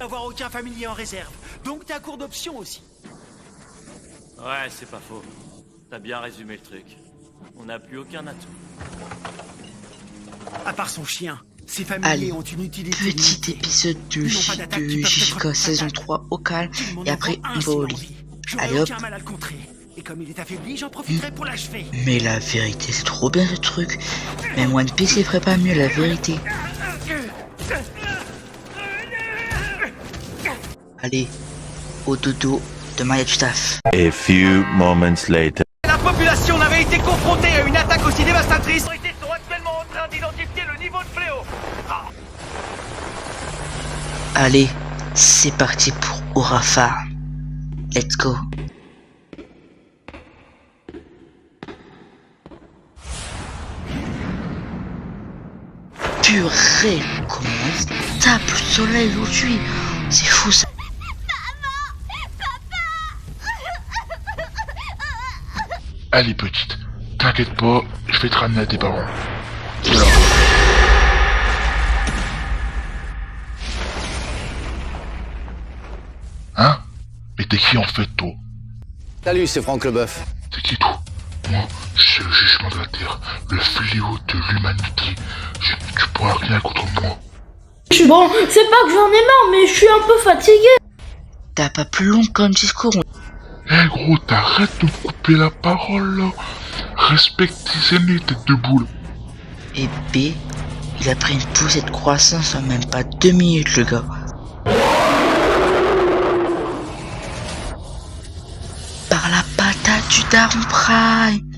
Avoir aucun familier en réserve, donc t'es à court d'options aussi. Ouais, c'est pas faux. T'as bien résumé le truc. On n'a plus aucun atout. À part son chien, ses familiers Allez, ont une utilité petit limitée. épisode de Ils n'ont pas d'attaque qui peuvent être JK saison fatales. 3 au calme, Tu m'en et après envoies on un va au s'il a lit. envie. J'aurais Allez hop. aucun mal à le contrer. Et comme il est affaibli, j'en profiterai pour l'achever. Mais la vérité, c'est trop bien ce truc. Même One Piece il ferait pas mieux, la vérité. Allez, au dodo, demain y a du taf. A few moments later. La population n'avait été confrontée à une attaque aussi dévastatrice. Les autorités sont actuellement en train d'identifier le niveau de fléau. Allez, c'est parti pour Urafa. Let's go. Purée, comment il tape le soleil aujourd'hui. C'est fou ça. Allez petite, t'inquiète pas, je vais te ramener à tes parents. Voilà. Hein? Mais t'es qui en fait toi? Salut, c'est Franck Leboeuf. T'es qui toi? Moi, je suis le jugement de la Terre, le fléau de l'humanité. Tu pourras rien contre moi. Bon, c'est pas que j'en ai marre, mais je suis un peu fatigué. T'as pas plus long comme discours. Eh gros, t'arrêtes de me couper la parole là. Respecte tes aînés, tête de boule. Et B, il a pris une poussée de croissance en même pas 2 minutes le gars. Par la patate du Daron Prime.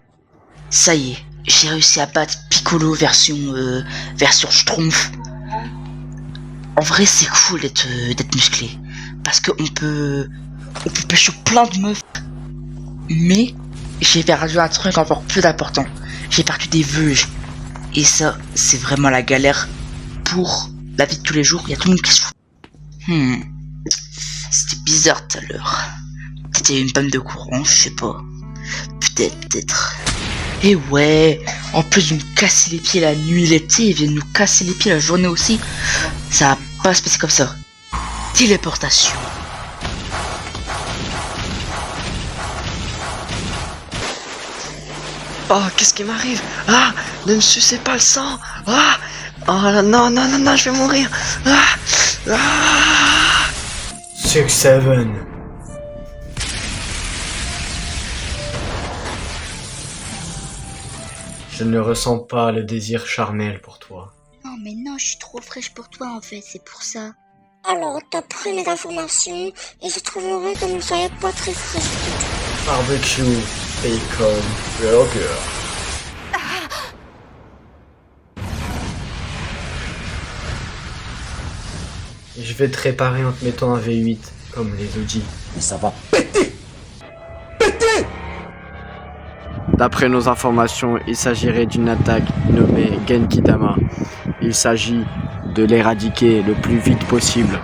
Ça y est, j'ai réussi à battre Piccolo version Schtroumpf. En vrai c'est cool d'être musclé. Parce qu'on peut pêcher plein de meufs. Mais j'ai perdu un truc encore plus important. J'ai perdu des vœux. Et ça, c'est vraiment la galère pour la vie de tous les jours. Il y a tout le monde qui se fout. C'était bizarre tout à l'heure. Peut-être il y a eu une panne de courant, je sais pas. Peut-être. Et ouais, en plus de nous casser les pieds la nuit, l'été, ils viennent nous casser les pieds la journée aussi. Ça va pas se passer comme ça. Téléportation. Oh, qu'est-ce qui m'arrive? Ah, ne me sucez pas le sang. Ah, oh non, non, non, non, je vais mourir. Ah, ah. 6-7. Je ne ressens pas le désir charnel pour toi. Non mais non, je suis trop fraîche pour toi en fait, c'est pour ça. Alors, t'as pris mes informations et je trouverais que vous ne soyez pas très fraîche du tout. Barbecue, bacon, burger. Je vais te réparer en te mettant un V8, comme les OG. Mais ça va péter. D'après nos informations, il s'agirait d'une attaque nommée Genkidama. Il s'agit de l'éradiquer le plus vite possible.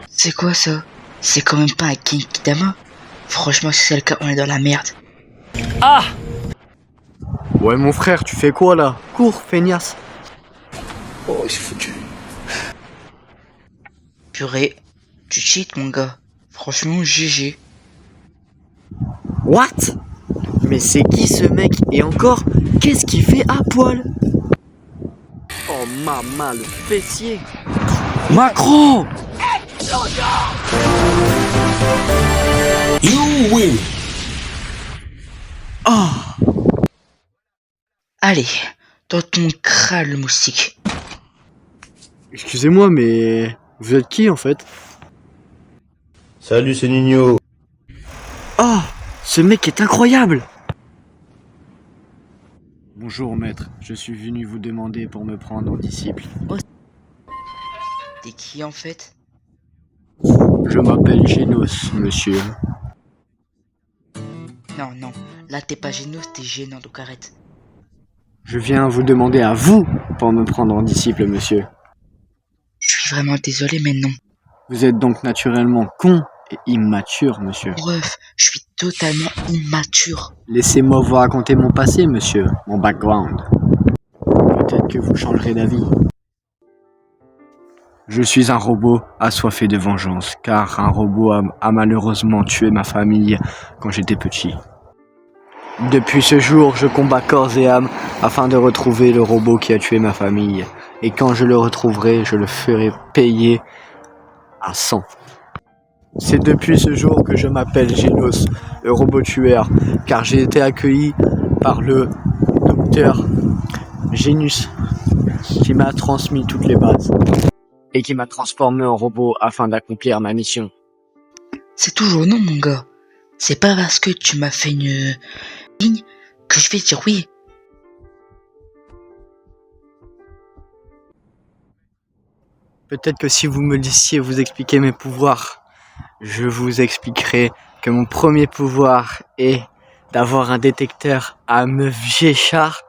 C'est quoi ça? C'est quand même pas un Genkidama? Franchement, si c'est le cas, on est dans la merde. Ah! Ouais mon frère, tu fais quoi là? Cours, feignasse. Oh, il s'est foutu. Purée, tu cheats mon gars. Franchement, GG. What? Mais c'est qui ce mec? Et encore, qu'est-ce qu'il fait à poil? Oh maman, le fessier. Macro! You win. Oh! Allez, dans ton crâne le moustique. Excusez-moi, mais vous êtes qui en fait? Salut, c'est Nino. Oh, ce mec est incroyable. Bonjour maître, je suis venu vous demander pour me prendre en disciple. T'es qui en fait? Je m'appelle Genos, monsieur. Non, non, là t'es pas Génos, t'es gênant, donc arrête. Je viens vous demander à vous pour me prendre en disciple, monsieur. Je suis vraiment désolé, mais non. Vous êtes donc naturellement con et immature, monsieur. Bref, je suis totalement immature. Laissez-moi vous raconter mon passé, monsieur, mon background. Peut-être que vous changerez d'avis. Je suis un robot assoiffé de vengeance, car un robot a malheureusement tué ma famille quand j'étais petit. Depuis ce jour, je combats corps et âme afin de retrouver le robot qui a tué ma famille. Et quand je le retrouverai, je le ferai payer à 100. C'est depuis ce jour que je m'appelle Genos, le robot tueur, car j'ai été accueilli par le docteur Genus, qui m'a transmis toutes les bases, et qui m'a transformé en robot afin d'accomplir ma mission. C'est toujours non, mon gars. C'est pas parce que tu m'as fait une ligne que je vais dire oui. Peut-être que si vous me laissiez vous expliquer mes pouvoirs, je vous expliquerai que mon premier pouvoir est d'avoir un détecteur à meuf Géchard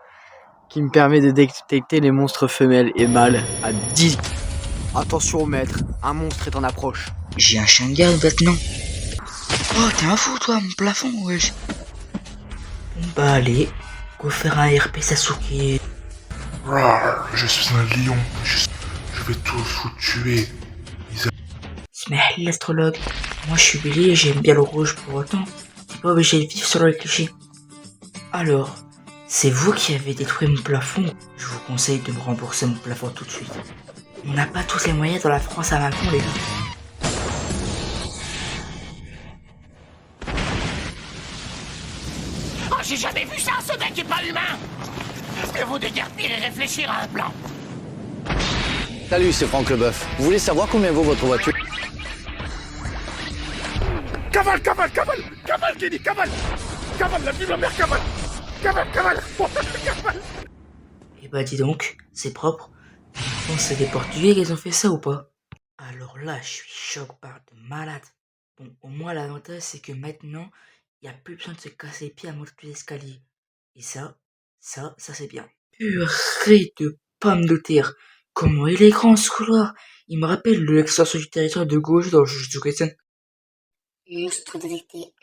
qui me permet de détecter les monstres femelles et mâles à 10. Attention maître, un monstre est en approche. J'ai un chien de garde maintenant. Oh, t'es un fou toi, mon plafond, wesh. Bon bah allez, go faire un RP Sasuke. Je suis un lion. Je vais tous vous tuer. Smell l'astrologue. Moi je suis Billy et j'aime bien le rouge pour autant. T'es pas obligé de vivre sur le cliché. Alors, c'est vous qui avez détruit mon plafond. Je vous conseille de me rembourser mon plafond tout de suite. On n'a pas tous les moyens dans la France à Macron, les gars. Oh, j'ai jamais vu ça, ce mec est pas humain. Est-ce que vous déguerpir et réfléchir à un plan? Salut, c'est Franck Leboeuf. Vous voulez savoir combien vaut votre voiture? Cavale, Kenny, cavale, la vie de ma mère, cavale. Eh bah dis donc, c'est propre. Bon, c'est des Portugais qui ont fait ça ou pas? Alors là, je suis choc par de malade. Bon, au moins l'avantage c'est que maintenant, il n'y a plus besoin de se casser les pieds à monter l'escalier. Et ça c'est bien. Purée de pommes de terre. Comment il est grand ce couloir? Il me rappelle l'extension du territoire de gauche dans Jujutsu Kaisen. Monstre détecté.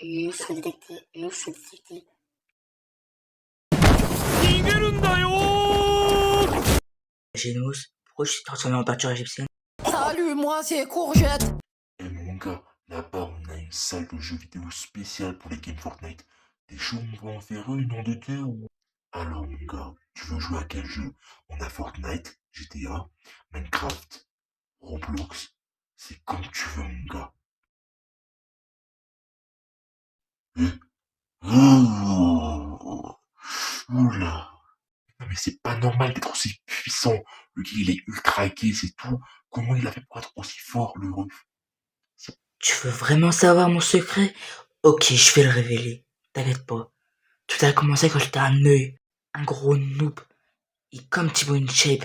Genos, pourquoi je suis transformé en peinture égyptienne? Salut, moi c'est Courgette. Et mon gars, là-bas on a une salle de jeux vidéo spéciale pour les games Fortnite. T'es chaud, on va en faire une, nom de Dieu ou... Alors mon gars, tu veux jouer à quel jeu? On a Fortnite, GTA, Minecraft, Roblox. C'est comme tu veux mon gars. Oula. Non mais c'est pas normal d'être aussi puissant. Le gars il est ultra hacké, c'est tout. Comment il a fait pour être aussi fort, le ref? Tu veux vraiment savoir mon secret? Ok, je vais le révéler. T'inquiète pas. Tout a commencé quand j'étais un œil, un gros noob. Et comme Thibaut InShape,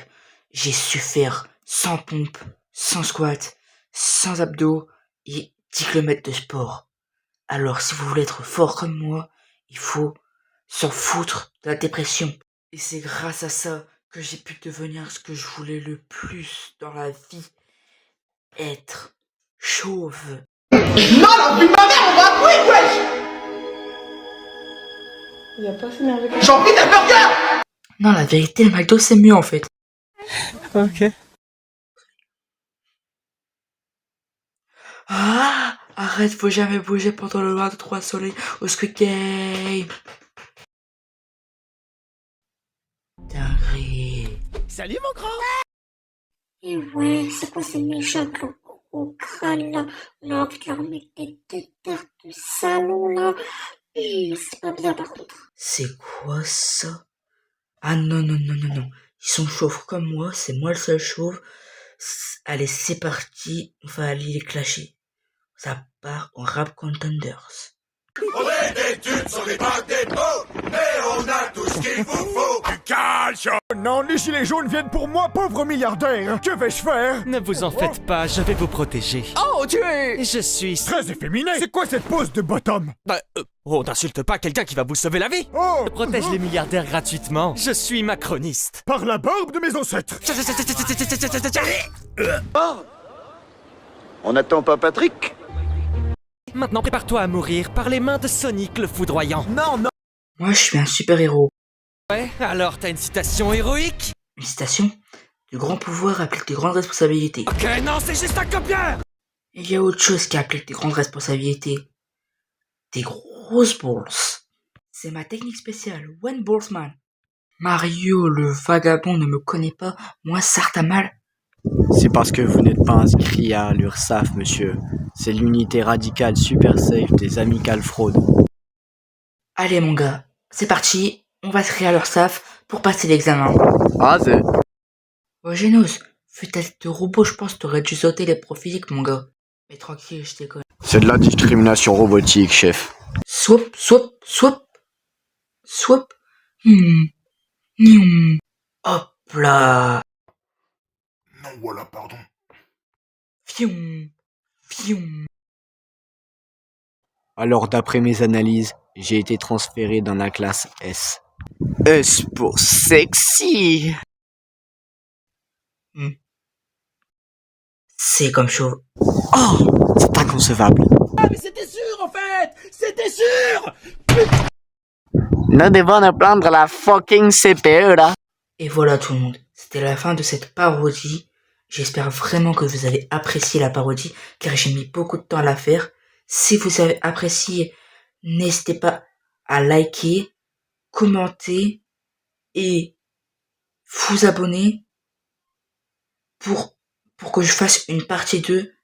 j'ai su faire 100 pompes, 100 squats, 100 abdos et 10 km de sport. Alors si vous voulez être fort comme moi, il faut s'en foutre de la dépression. Et c'est grâce à ça que j'ai pu devenir ce que je voulais le plus dans la vie. Être chauve. Non, la vie de ma mère, on va courir, wesh. Il a pas fait merveilleux. J'ai envie d'un burger. Non, la vérité, le McDo c'est mieux en fait. Ok. Ah, arrête, faut jamais bouger pendant le noir de 3 soleils au Squid Game. Dinguerie. Salut mon grand. Et ouais, c'est quoi ces méchants au crâne là? On a envie de leur mettre des tartes de salon là. C'est pas bien par contre. C'est quoi ça? Ah non. Ils sont chauves comme moi, c'est moi le seul chauve. Allez, c'est parti, on va aller les clasher. Ça part en rap contenders. On est des tubes sur les bancs des mots, mais on a tout ce qu'il vous faut. Du calcio. Non, les gilets jaunes viennent pour moi, pauvre milliardaire. Que vais-je faire? Ne vous en faites pas, je vais vous protéger. Oh, tu es... Je suis... très efféminé. C'est quoi cette pose de bottom? Oh, n'insulte pas quelqu'un qui va vous sauver la vie. Oh. Je protège les milliardaires gratuitement. Je suis macroniste. Par la barbe de mes ancêtres. On n'attend pas Patrick? Maintenant, prépare-toi à mourir par les mains de Sonic le foudroyant. Non. Moi, je suis un super-héros. Ouais, alors t'as une citation héroïque? Une citation De grands pouvoirs appliquent de grandes responsabilités. Ok, non, c'est juste un copieur. Il y a autre chose qui applique de grandes responsabilités. Des grosses balls. C'est ma technique spéciale, One Ballsman. Mario, le vagabond, ne me connaît pas, moi Sartamal. C'est parce que vous n'êtes pas inscrit à l'URSSAF, monsieur. C'est l'unité radicale super safe des amicales fraudes. Allez mon gars, c'est parti, on va se créer à l'URSSAF pour passer l'examen. Ah, c'est... Oh Genos, vu ta tête de robot, je pense que t'aurais dû sauter les profiliques mon gars. Mais tranquille, je déconne. C'est de la discrimination robotique, chef. Swap, swap, swap. Swap. Nioum. Hop là. Non, voilà, pardon. Fium. Fium. Alors, d'après mes analyses, j'ai été transféré dans la classe S. S pour sexy. C'est comme chauve. Oh, c'est inconcevable. Ah, mais c'était sûr, en fait. C'était sûr. Nous devons nous prendre la fucking CPU, là. Et voilà tout le monde, c'était la fin de cette parodie. J'espère vraiment que vous avez apprécié la parodie, car j'ai mis beaucoup de temps à la faire. Si vous avez apprécié, n'hésitez pas à liker, commenter et vous abonner pour que je fasse une partie 2.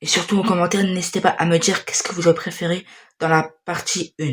Et surtout en commentaire, n'hésitez pas à me dire qu'est-ce que vous avez préféré dans la partie 1.